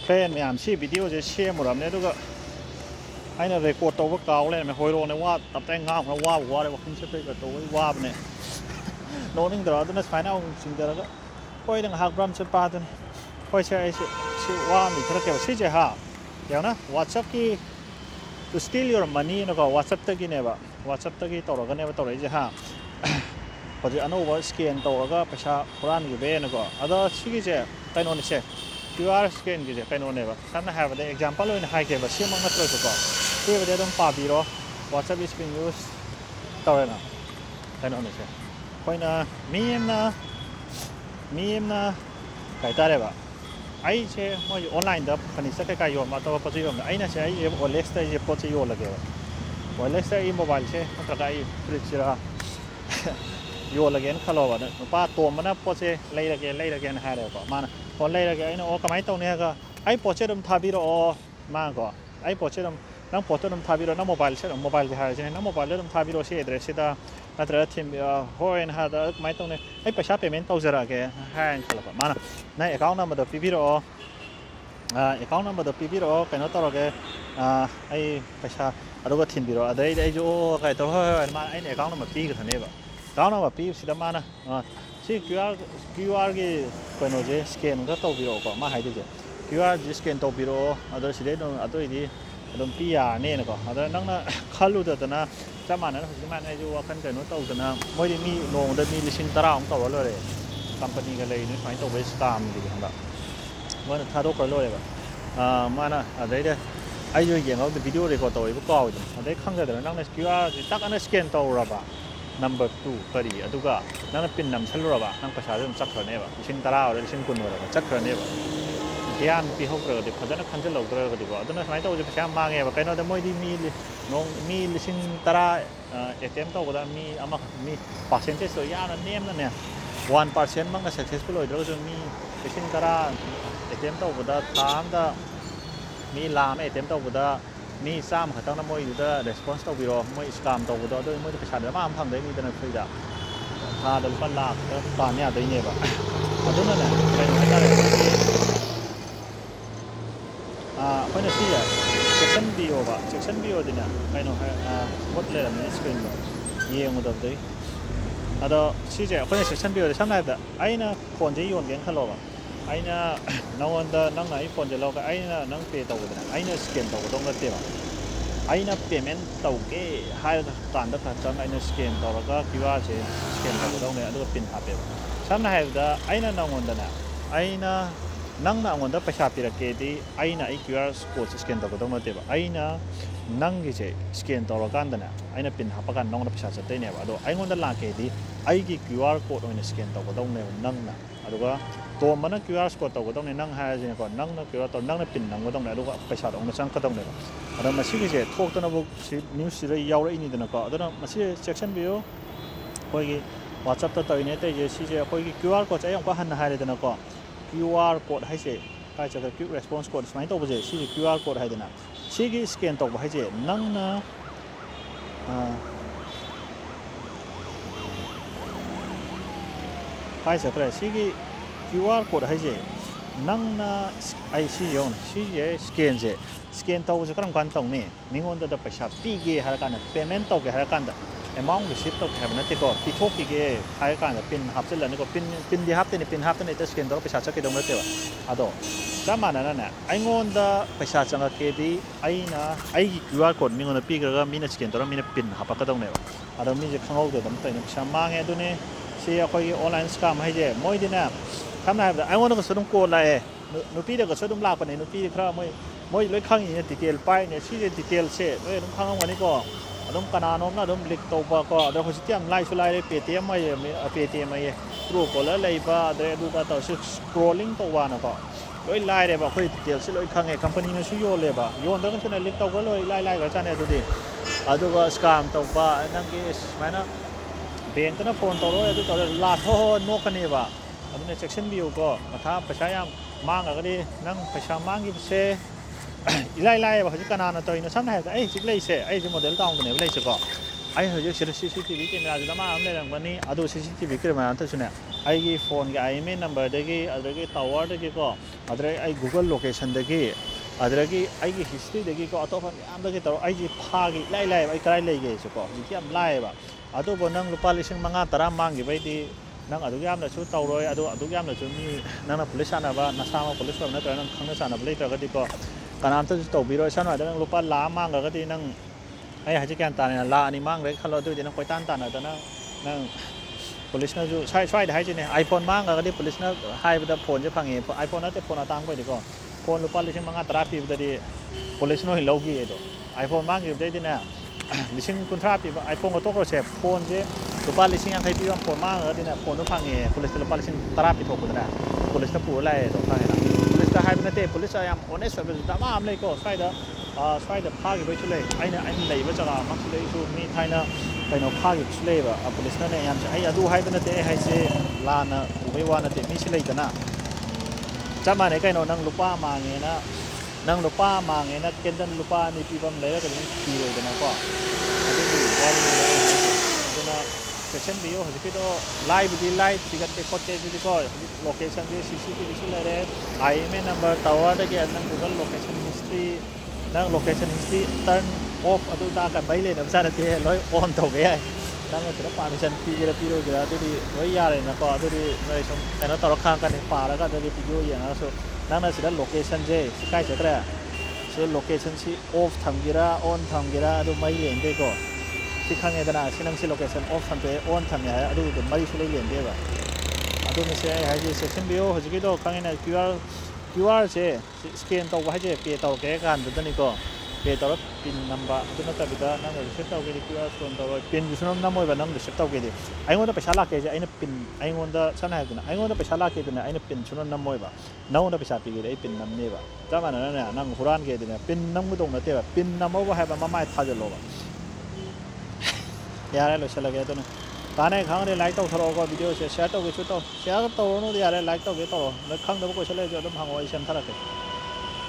เฟรนไม่อ่านชีวิดีโอจะเชี่ยหมดแบบนี้ทุกคนไอ้เนี่ยเรคคอร์ดตัวเก่าเลยไม่คอยโรนเลยว่าตับแต่งงามเขาว่าเลยว่าขึ้นเชื่อไปกับตัวว่าเนี่ยโน้ตนึงเดี๋ยวเราต้องใช้เอาจริงเดี๋ยวเราก็คอยดังหักบรัมเชื่อปาตันคอยใช้ชื่อว่ามีธุรกิจสิ่งเจ้าฮะเดี๋ยวนะวอทแอปกี้ to steal your money นะก็วอทแอปตะกี้เนี่ยวอทแอปตะกี้ตัวเราก็เนี่ยตัวเราจะฮะพอจะอันนู้นว่าสแกนตัวเราก็ประชาพรานอยู่เบ้นะก็อันนั้นสิ่งเจ้าไปโน่นเช่ QR scan กี่เจ้าไปโน่นเนี่ยว่าฉันนะ have the example เลยนะให้เก็บว่าเชื่อมั่นตัวเราก็ที่ประเดี๋ยวต้องปาบีโร่ WhatsApp is being used ตัวเราไปโน่นเช่คอยนะมีมนะใครตาเร่บ่ไอ้เช่มาอยู่ออนไลน์ดับคันนี้สักแค่อยู่มาตัวปัจจุบันไอ้น่ะเช่ไอ้โอเล็กซ์ได้ปัจจุบันเลยก็โอเล็กซ์ได้โมบายเช่มันก็ได้ฟริชระอยู่เลยกันขลุ่มนะป้าตัวมันนะปัจจุบันเลยกันหาได้ก็มันคนเลยกันไอ้น่ะโอ้ก็ไม่ตรงนี้ก็ไอ้ปัจจุบันทาบิโร่มาก็ไอ้ปัจจุบันนั่งปัจจุบันทาบิโร่นั่งโมบายเช่โมบายที่หาใช่ไหมนั่งโมบายเลยทาบิโร่เช่เดรสได้นั่นแต่ละทีมหัวเอ็นหาได้ไม่ตรงนี้ไอ้ประชาเพย์เมนต์ตัวจะรักแกหาขลุ่มมันในแอคเคาท์นั้นมันจะบิโร่account number ตัวปีโร่กันนั่นตัวเราแกไอ้ประชาเราก็ทิ้งปีโร่ไอ้โจ้ก็ตัวเฮ้ยมาไอ้ account number ปีก็ทันเนี่ยบ่ account number ปีสิดามานะที่ QR กี่คนโน้ตเจสแกนก็ตัวปีโร่ก็มาให้ดูเจ QR สแกนตัวปีโร่สิเดนตัวอีดีตัวปีเนี่ยนะก็นั่งนะขับรถตัวนั้นจะมานั้นที่มันไอ้โจ้คันกันนั่นตัวนั้นไม่ได้มีโน้ตมีลิชินตราของตัวเลย company กันเลยนี่ไม่ตัวเวสต์กามดีครับ มันถ้าดูคนรู้เลยแบบมันนะอะไรเด้อไอ้ยูยังเอาวิดีโอเรคคอร์ดตัวอีกก็เอาอยู่อะไรข้างเดียวนั่งในสกิลตักอันนั้นสแกนตัวระบา number 2พอดีดูก็นั่นเป็นนำเชลระบานั่งประชาชนจักรเนี่ยแบบชินตาราหรือชินกุนวระบาจักรเนี่ยแบบเดียนปีหกเดือนพอจะนั่งขันจะหลอกเลยก็ดีกว่าตอนนั้นสมัยตัวจะพยายามมาไงแบบเป็นอะไรไม่ได้มีชินตาราATM ตัวก็ได้มีpercentage ตัวยาวนั่นเนี่ย 1% มั้งก็ successful เลยแล้วก็มีชินตาราATM ตัวก็ได้ตามได้มีลาม ATM ตัวก็ได้มีซ้ำขัดตั้งน้ำมวยอยู่ได้ response ตัววิโรมวยสกามตัวก็ได้ด้วยมวยประชาชนมาทำได้มีแต่ในฟรีดาถ้าเดินปั้นลากแล้วตอนนี้ได้เนี่ยแบบอันนั้นน่ะเป็นอะไรกันเพราะนั่นสิsection bio ป่ะ section bio ดิเนี่ยไปโน่วัดเลยนะสเปนแบบยี่ยงหมดเลยแล้วที่เพราะนั่น section bio จะทำได้แบบไอ้น่ะคนจะโยนเงินเขาหรอกไอ้น่ะน้องวันเดอร์น้องไหนคนจะหลอกไอ้น่ะน้องเปย์ตัวกันไอ้น่ะสแกนตัวต้องรับเท่าไอ้น่ะ payment ตัวเก๋ให้การดักจังไอ้น่ะสแกนตัวแล้วก็ QR เชสแกนตัวต้องเนี่ยดูว่าพินหาเปย์ทำได้แบบไอ้น่ะน้องวันเดอร์น่ะไอ้น่ะนั่งน่ะวันเดอร์ประชาพิจารณาดีไอ้น่ะไอ้ QR code สแกนตัวก็ต้องรับเท่าไอ้น่ะนั่งกี่เชสแกนตัวแล้วกันน่ะไอ้น่ะพินหาประกันน้องน่ะประชาชนเนี่ยว่าดูไอ้วันเดอร์หลังเก๋ดีไอ้กี่ QR code ตรงนี้สแกนตัวก็ต้องเนี่ยนั่งน่ะดูว่าตัวมันนั่ง QR code ตัวก็ต้องเนี่ยนั่งหาจริงก่อนนั่งนะ QR ตัวนั่งเนี่ยปิ่นนั่งก็ต้องเนี่ยดูว่าประชาชนนั่งก็ต้องเนี่ยแล้วมาชี้ที่ทอกตัวนั้นบุกนิวส์เลยยาวเลยนี่ตัวนั้นก็ตัวนั้นมาชี้ section view คอยกี่ WhatsApp ตัวนี้แต่ยังชี้คอยกี่ QR code จะยังก็หันหาเลยตัวนั้นก็ QR code ให้เช่ใครจะ quick response code สมัยตัวบุเช่ชี้ QR code ให้ตัวนั้นชี้กี่สแกนตัวให้เช่นั่งนะใครจะใครชี้กี่QR code ให้เจนั่งนะไอซียอนซีเจสแกนเจสแกนตัวจะกำลังกันตรงนี้มีคนจะไปชับปีเกหากันเพย์เมนต์ตัวเกหากันแต่ amount หรือ ship ตัวแถบนั้นที่ก็ปีทบปีเกหากันแต่เป็นฮับเสร็จแล้วนี่ก็เป็นดีฮับเป็นฮับตัวนี้จะสแกนตัวไปชับสักกี่ตรงนั้นเท่าอะตัวจำมานั่นน่ะไอ้คนจะไปชับจังก็เกิดไอ้นะไอ้ QR code มีคนจะปีกก็มีนะสแกนตัวมีนะเป็นฮับก็ตรงนี้อะตัวมีจะข้างเอาเดี๋ยวต้องไปนี่ชับมาไงตัวนี้เสียคอยออนไลน์สแกมให้เจมวยดีนะทำได้แบบไอ้วันนั้นก็สุดโกรธเลยนุปีเด็กก็สุดลากไปไหนนุปีเด็กครับมวยเล็กข้างอย่างนี้ดีเทลไปเนี่ยชี้ดีเทลเช่ด้วยน้องข้างวันนี้ก็น้องกนาน้องนะน้องเล็กโตปะก็เดี๋ยวเขาจะเตรียมไล่ชุไล่เปย์เตรียมมาเยอะเปย์เตรียมมาเยอะรูปก็แล้วไล่ปะเดี๋ยวดูกันต่อชื่อ scrolling ตัวนะก็ด้วยไล่เลยปะคุยดีเทลสิเลยข้างไอ้ company นั้นช่วยโยนเลยปะโยนตอนนั้นช่วยเล็กโตก็เลยไล่ก็จะเนี่ยดูดิดูก็สแกมตัวปะนั่งกี่ไม่นะเบนตัวนั้นโฟนตัวเลยดูตัวเลยลาโต้โนกันนี่ปะอันนี้ section view ก็มาท้าประชาชนมั่งก็ดีนั่งประชามั่งยิ่งเช่ไล่ว่าเขาจะกันนานตัวอินสันให้ไอ้สิ่งเลยเช่ไอ้สิ่งโมเดลต่างกันเนี่ยเลยเช่ก็ไอ้เขาจะเชื่อ CCTV แคมราจะทำอะไรวันนี้เอาดู CCTV แคมราตัวชุดเนี่ย ꯑꯩꯒꯤ ꯐꯣꯟꯒꯤ IMEI ꯅꯝꯕꯔꯗꯒꯤ ꯑꯗꯨꯗꯒꯤ ꯇꯥꯋꯔꯗꯒꯤꯀꯣ ꯑꯗꯨꯗꯒꯤ ꯑꯩ Google ꯂꯣꯀꯦꯁꯟꯗꯒꯤ ꯑꯗꯨꯗꯒꯤ ꯑꯩꯒꯤ ꯍꯤꯁꯇ꯭ꯔꯤꯗꯒꯤꯀꯣ ꯑꯇꯣꯞꯄ ꯃꯌꯥꯝꯗꯒꯤ ꯇꯧꯔ ꯑꯩꯁꯦ ꯐꯥꯒꯤ ꯏꯂꯥꯏ ꯂꯥꯏꯌꯦꯕ ꯑꯩ ꯀꯗꯥꯏ ꯂꯩꯒꯦꯁꯦꯀꯣ ꯍꯧꯖꯤꯛꯇꯤ ꯌꯥꯝ ꯂꯥꯏꯌꯦꯕ ꯑꯗꯨꯕꯨ ꯅꯪ ꯂꯨꯄꯥ 5,000-10,000 ꯃꯥꯡꯈꯤꯕꯩꯗꯤ ꯅꯪ ꯑꯗꯨꯛ ꯌꯥꯝꯅꯁꯨ ꯇꯧꯔꯣꯏ ꯑꯗꯨꯛ ꯌꯥꯝꯅꯁꯨ ꯃꯤ ꯅꯪꯅ ꯄꯨꯂꯤꯁ ꯁꯥꯟꯅꯕ ꯅꯁꯥ ꯑꯃ ꯄꯨꯂꯤꯁ ꯑꯣꯏꯕ ꯅꯠꯇ꯭ꯔꯒ ꯅꯪ ꯈꯪꯅ ꯆꯥꯟꯅꯕ ꯂꯩꯇ꯭ꯔꯒꯗꯤꯀꯣ ꯀꯅꯥꯝꯇꯁꯨ ꯇꯧꯕꯤꯔꯣꯏ ꯁꯝꯅ ꯍꯥꯏꯔꯕꯗ ꯅꯪ ꯂꯨꯄꯥ 1,00,000 ꯃꯥꯡꯈ꯭ꯔꯒꯗꯤ ꯅꯪ ꯑꯩ ꯍꯧꯖꯤꯛ ꯒ꯭ꯌꯥꯟ ꯇꯥꯅ 2 ꯃꯥꯡꯈ꯭ꯔꯦ ꯈꯜꯂꯣ ꯑꯗꯨꯑꯣꯏꯗꯤ ꯅꯪ ꯀꯣꯏꯇꯥꯟ ꯇꯥꯟꯅꯗꯅ ꯅꯪ ꯄꯨꯂꯤꯁꯅꯁꯨ ꯁ꯭ꯋꯥꯏꯗ ꯍꯥꯏꯁꯤꯅꯦ ꯑꯥꯏꯐꯣꯟ ꯃꯥꯡꯈ꯭ꯔꯒꯗꯤ ꯄꯨꯂꯤꯁꯅ ꯍꯥꯏꯕꯗ ꯐꯣꯟꯁꯦ ꯐꯪꯉꯦ ꯑꯥꯏꯐꯣꯟ ꯅꯠꯇꯦ ꯐꯣꯟ ꯑꯇꯥꯡꯕꯩꯗꯤꯀꯣ ꯐꯣꯟ ꯂꯨꯄꯥ 5,000-10,000 ꯄꯤꯕꯗꯗꯤ ꯄꯨꯂꯤꯁꯅ ꯑꯣꯏꯅ ꯂꯧꯈꯤꯌꯦ ꯑꯗꯣ ꯑꯥꯏꯐꯣꯟ ꯃꯥꯡꯈꯤꯕꯗꯩꯗꯤꯅꯦ 50,000 ꯄꯤꯕ ꯑꯥꯏꯐꯣꯟꯒ ꯇꯣꯛꯈ꯭ꯔꯁꯦ ꯐꯣꯟꯁꯦ ꯂꯨꯄꯥ 50,000 ꯄꯤꯕ ꯐꯣꯟ ꯃꯥꯡꯈ꯭ꯔꯒꯗꯤꯅꯦ ꯐꯣꯟꯗꯣ ꯐꯪꯉꯦ ꯄꯨꯂꯤꯁꯇ ꯂꯨꯄా 10,000 ꯄꯤꯊꯣꯛꯄꯗꯅꯦ ꯄꯨꯂꯤꯁꯅ ꯄꯨꯔ ꯂꯥꯛꯑꯦ ꯑꯗꯣ ꯈꯪꯉꯦꯅ ꯄꯨꯂꯤꯁꯇ ꯍꯥꯏꯕ ꯅꯠꯇꯦ ꯄꯨꯂꯤꯁ ꯌꯥꯝ ꯑꯣꯅꯦꯁ ꯑꯣꯏꯕꯁꯨ ꯗꯃꯥ ꯑꯃ ꯂꯩꯀꯣ ꯁ꯭ꯋꯥꯏꯗ ꯐꯥꯈꯤꯕꯩꯁꯨ ꯂꯩ ꯑꯩꯅ ꯂꯩꯕ ꯖꯒꯥ ꯑꯃꯁꯤꯗꯩꯁꯨ ꯃꯤ ꯊꯥꯏꯅ ꯀꯩꯅꯣ ꯐꯥꯈꯤꯕꯁꯨ ꯂꯩꯌꯦꯕ ꯄꯨꯂꯤꯁꯅꯅꯦ ꯌꯥꯝꯁꯦ ꯑꯩ ꯑꯗꯨ ꯍꯥꯏꯕ ꯅꯠꯇꯦ ꯑꯩ ꯍꯥꯏꯁꯦ ꯂꯥꯟꯅ ꯎꯕꯩ ꯋꯥ ꯅꯠꯇꯦ ꯃꯤꯁꯤ ꯂꯩꯗꯅ ꯆꯞ ꯃꯥꯟꯅꯩ ꯀꯩꯅꯣ ꯅꯪ ꯂꯨꯄꯥ ꯃꯥꯡꯉꯦꯅ ꯀꯦꯟꯗꯜ ꯂꯨꯄꯥ 2 ꯄꯤꯕ ꯑꯃ ꯂꯩꯔꯒꯗꯤ ꯅꯪ ꯀꯤꯔꯣꯏꯗꯅꯀꯣ ꯑꯗꯨꯒꯤ ꯋꯥꯔꯤꯅꯤꯗ ꯑꯩ ꯍꯥꯏꯁꯦ ꯑꯗꯨꯅ ꯆꯦꯛꯁꯤꯟꯕꯤꯌꯨ ꯍꯧꯖꯤꯛꯀꯤꯗꯣ ꯂꯥꯏꯕꯨꯗꯤ ꯂꯥꯏ ꯊꯤꯒꯠꯀꯦ ꯈꯣꯠꯀꯦ ꯑꯗꯨꯗꯤꯀꯣ ꯍꯧꯖꯤꯛ ꯂꯣꯀꯦꯁꯟꯁꯦ CCTVꯁꯨ ꯂꯩꯔꯦ IMEI ꯅꯝꯕꯔ ꯇꯥꯋꯔꯗꯒꯤ ꯅꯪ ꯒꯨꯒꯜ ꯂꯣꯀꯦꯁꯟ ꯍꯤꯁꯇ꯭ꯔꯤ ꯅꯪ ꯂꯣꯀꯦꯁꯟ ꯍꯤꯁꯇ꯭ꯔꯤ ꯇꯔꯟ ꯑꯣꯐ ꯑꯗꯨ ꯃꯩ ꯂꯩꯅꯕ ꯅꯠꯇꯦ ꯂꯣꯏ ꯑꯣꯟ ꯇꯧꯕ ꯌꯥꯏ ꯅꯪꯅ ꯁꯤꯗ ꯄꯥꯔꯃꯤꯁꯟ ꯄꯤꯒꯦꯔꯥ ꯄꯤꯔꯣꯏꯒꯦꯔꯥ ꯑꯗꯨꯗꯤ ꯂꯣꯏ ꯌꯥꯔꯦꯅꯀꯣ ꯑꯗꯨꯗꯤ ꯅꯣꯏ ꯁꯨꯝ ꯀꯩꯅꯣ ꯇꯧꯔ ꯈꯪꯉꯛꯀꯅꯤ ꯄꯥꯔꯒ ꯑꯗꯨꯗꯤ ꯚꯤꯗꯤꯑꯣ ꯌꯦꯡꯉꯒꯁꯨ ꯅꯪꯅ ꯁꯤꯗ ꯂꯣꯀꯦꯁꯟꯁꯦ ꯀꯥꯏ ꯆꯠꯈ꯭ꯔꯦ ꯁꯤ ꯂꯣꯀꯦꯁꯟꯁꯤ ꯑꯣꯐ ꯊꯝꯒꯦꯔꯥ ꯑꯣꯟ ꯊꯝꯒꯦꯔꯥ ꯑꯗꯨ ꯃꯩ ꯂꯦꯟꯗꯦꯀꯣ ꯁꯤ ꯈꯪꯉꯦꯗꯅ ꯁꯤ ꯅꯪ ꯁꯤ ꯂꯣꯀꯦꯁꯟ ꯑꯣꯐ ꯊꯝꯗꯣꯛꯑꯦ ꯑꯣꯟ ꯊꯝꯃꯦ ꯍꯥꯏ ꯑꯗꯨꯒꯤꯗꯣ ꯃꯩ ꯁꯨꯡꯂꯩ ꯂꯦꯟꯗꯦꯕ ꯑꯗꯨꯅꯤꯁꯦ ꯑꯩ ꯍꯥꯏꯁꯦ ꯆꯦꯛꯁꯤꯟꯕꯤꯌꯨ ꯍꯧꯖꯤꯛꯀꯤꯗꯣ ꯈꯪꯉꯦꯅ QR ꯁꯦ ꯁ꯭ꯀꯦꯟ ꯇꯧꯕ ꯍꯥꯏꯁꯦ ꯄꯦ ꯇꯧꯔꯛꯀꯦ ꯀꯥꯟꯗꯨꯗꯅꯤꯀꯣ ꯄꯦ ꯇꯧꯔ ꯄꯤꯟ ꯅꯝꯕ ꯑꯗꯨ ꯅꯠꯇꯕꯤꯗ ꯅꯪꯅ ꯔꯤꯁꯤꯞ ꯇꯧꯒꯦꯗꯤ QR ꯁ꯭ꯀꯦꯟ ꯇꯧꯔꯣꯏ ꯄꯤꯟꯗꯨꯁꯨ ꯅꯝꯃꯣꯏꯕ ꯅꯪ ꯔꯤꯁꯤꯞ ꯇꯧꯒꯦꯗꯤ ꯑꯩꯉꯣꯟꯗ ꯄꯩꯁꯥ ꯂꯥꯛꯀꯦꯁꯦ ꯑꯩꯅ ꯄꯤꯟ ꯑꯩꯉꯣꯟꯗ ꯁꯝꯅ ꯍꯥꯏꯔꯕꯗꯅ ꯑꯩꯉꯣꯟꯗ ꯄꯩꯁꯥ ꯂꯥꯛꯀꯦꯗꯅ ꯑꯩꯅ ꯄꯤꯟ ꯁꯨꯅ ꯅꯝꯃꯣꯏꯕ ꯅꯪꯉꯣꯟꯗ ꯄꯩꯁా ꯄꯤꯒꯦꯗꯤ ꯑꯩ ꯄꯤꯟ ꯅꯝꯅꯦꯕ ꯆꯞ ꯃꯥꯟꯅꯅꯅꯦ ꯅꯪ ꯍꯨꯔꯥꯟꯒꯦꯗꯤꯅꯦ ꯄꯤꯟ ꯅꯝꯒꯗꯧ ꯅꯠꯇꯦꯕ ꯄꯤꯟ ꯅꯝꯃꯧꯕ ꯍꯥꯏꯕ ꯃꯃꯥꯏ ꯊꯥꯖꯤꯜꯂꯣꯕ ꯌꯥꯔꯦ ꯂꯣꯏꯁꯤꯜꯂꯒꯦ ꯑꯗꯨꯅ ꯀꯥꯟꯅꯩ ꯈꯪꯉꯗꯤ ꯂꯥꯏꯛ ꯇꯧꯊꯣꯔꯛꯑꯣꯀꯣ ꯚꯤꯗꯤꯑꯣꯁꯦ ꯁꯤꯌꯔ ꯇꯧꯒꯦꯁꯨ ꯇꯧ ꯁꯤꯌꯔ ꯇꯧꯔꯨꯅꯨꯗꯤ ꯌꯥꯔꯦ ꯂꯥꯏꯛ ꯇꯧꯒꯦ ꯇꯧꯔꯣ ꯅꯣꯏ ꯈꯪꯗꯕ ꯀꯣꯏꯁꯟ ꯂꯩꯔꯁꯨ ꯑꯗꯨꯝ ꯍꯪꯉꯛꯑꯣ ꯑꯩ ꯁꯦꯝꯊꯔꯛꯀꯦ